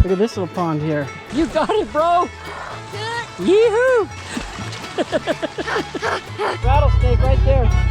Look at this little pond here. You got it, bro! Yee-hoo! Rattlesnake right there.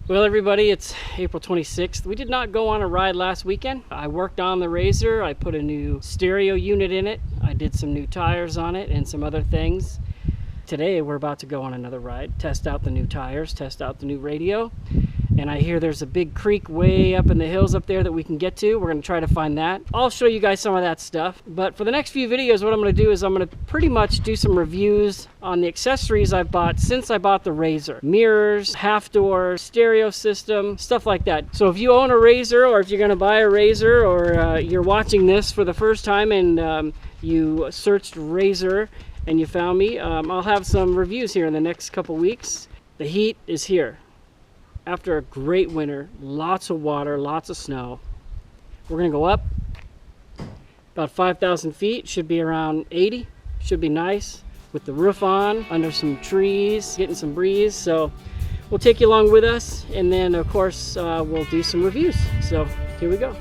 Well, everybody, it's April 26th. We did not go on a ride last weekend. I worked on the RZR. I put a new stereo unit in it. I did some new tires on it and some other things. Today, we're about to go on another ride, test out the new tires, test out the new radio. And I hear there's a big creek way up in the hills up there that we can get to. We're going to try to find that. I'll show you guys some of that stuff. But for the next few videos, what I'm going to do is I'm going to pretty much do some reviews on the accessories I've bought since I bought the RZR. Mirrors, half doors, stereo system, stuff like that. So if you own a RZR, or if you're going to buy a RZR, or you're watching this for the first time and you searched RZR and you found me, I'll have some reviews here in the next couple weeks. The heat is here. After a great winter, lots of water, lots of snow. We're gonna go up about 5,000 feet, should be around 80, should be nice with the roof on, under some trees, getting some breeze. So we'll take you along with us, and then of course we'll do some reviews. So here we go.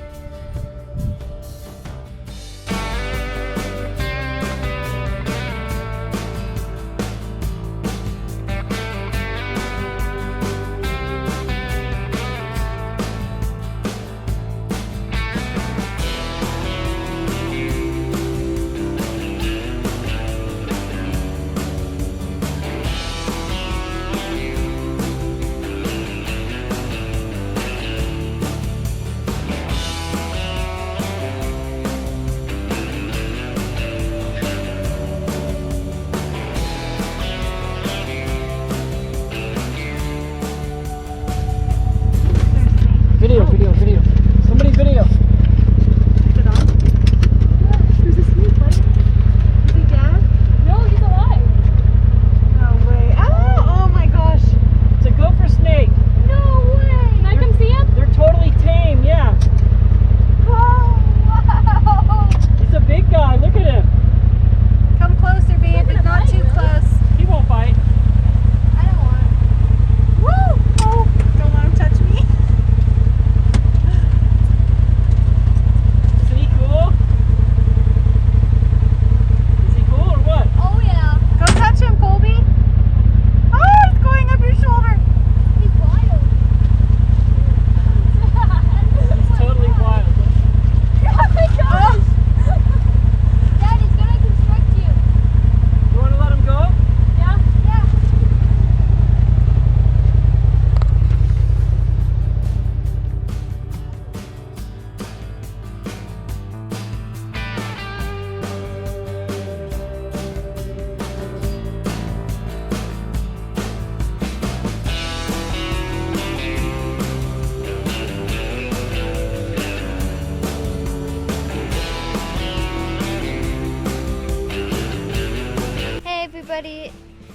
everybody.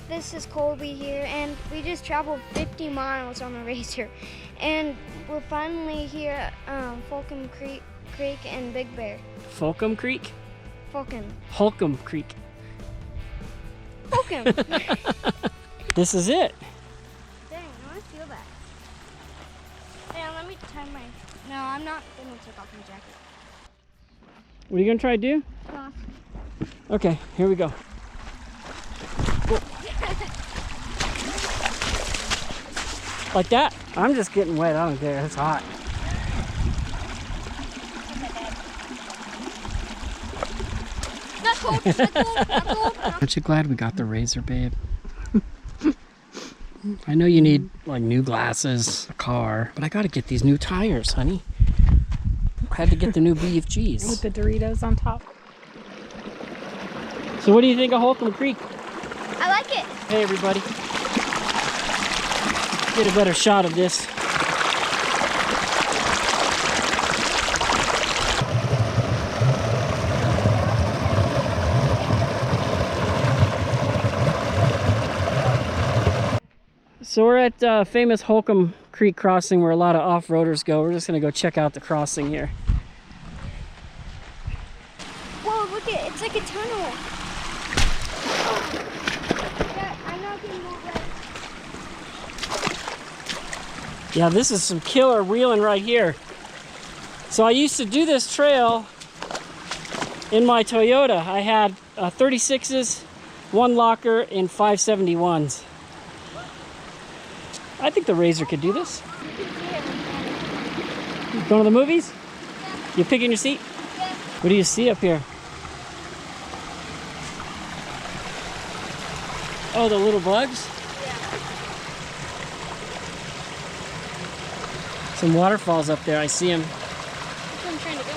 This is Colby here, and we just traveled 50 miles on the racer, and we're finally here at Holcomb Creek and Big Bear. Holcomb Creek? Holcomb Creek. Holcomb. This is it. Dang, I want to feel that. Damn, let me tie my... No, I'm not going to take off my jacket. What are you going to try to do? Cross. Okay, here we go. Whoa. Like that? I'm just getting wet. I don't care. It's hot. Not cold. Not cold. Not cold. Aren't you glad we got the razor, babe? I know you need like new glasses, a car, but I got to get these new tires, honey. I had to get the new BFGs. With the Doritos on top. So what do you think of Holcomb Creek? I like it. Hey everybody. Get a better shot of this. So we're at famous Holcomb Creek crossing where a lot of off-roaders go. We're just gonna go check out the crossing here. Whoa, look at it. It's like a tunnel. Yeah, I'm not getting more red. Yeah, this is some killer wheeling right here. So I used to do this trail in my Toyota. I had 36s, one locker, and 571s. I think the Razor could do this. You going to the movies? Yeah. You picking your seat? Yeah. What do you see up here? Oh, the little bugs? Yeah. Some waterfalls up there. I see them. That's where I'm trying to go.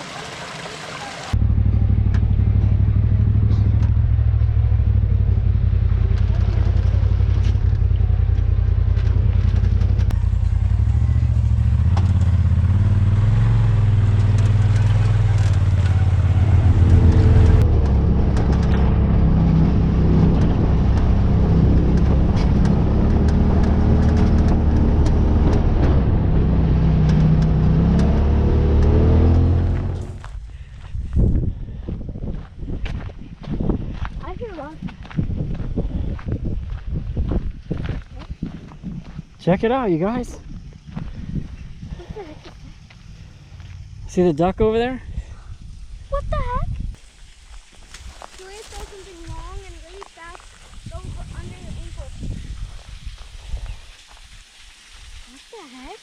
Check it out, you guys. What the heck is that? See the duck over there? What the heck? So we saw something long and really fast go under your ankle. What the heck?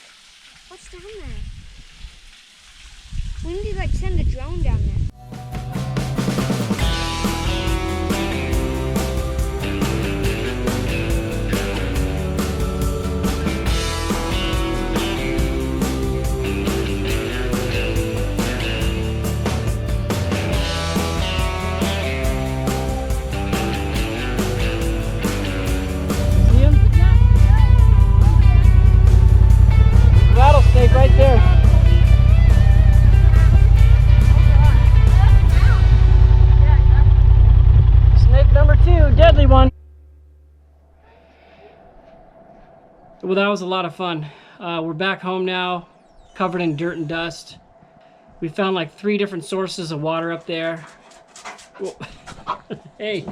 What's down there? We need to like send a drone down there. Rattlesnake right there. Snake number 2, deadly one. Well, that was a lot of fun. We're back home now, covered in dirt and dust. We found like 3 different sources of water up there. Whoa. Hey,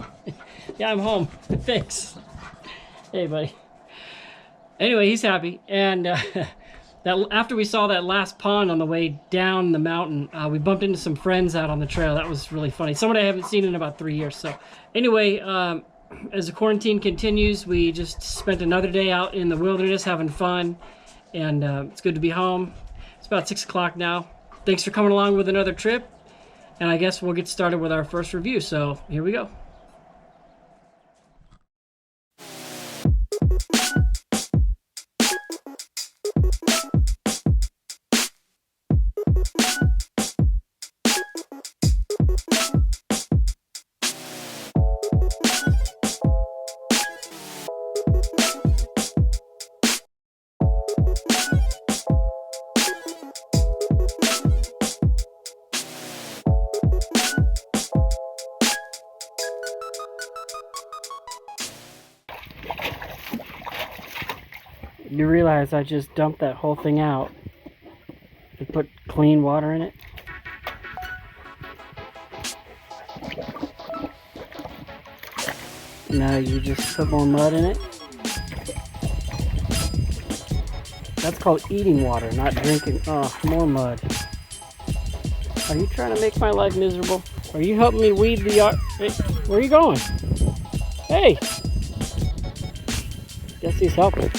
yeah, I'm home. Thanks. Hey, buddy. Anyway, he's happy. And after we saw that last pond on the way down the mountain, we bumped into some friends out on the trail. That was really funny. Someone I haven't seen in about 3 years. So anyway, as the quarantine continues, we just spent another day out in the wilderness having fun. And it's good to be home. It's about 6 o'clock now. Thanks for coming along with another trip. And I guess we'll get started with our first review. So here we go. You realize I just dumped that whole thing out and put clean water in it? Now you just put more mud in it? That's called eating water, not drinking. Oh, more mud. Are you trying to make my life miserable? Are you helping me weed the yard? Hey, where are you going? Hey! Guess he's helping.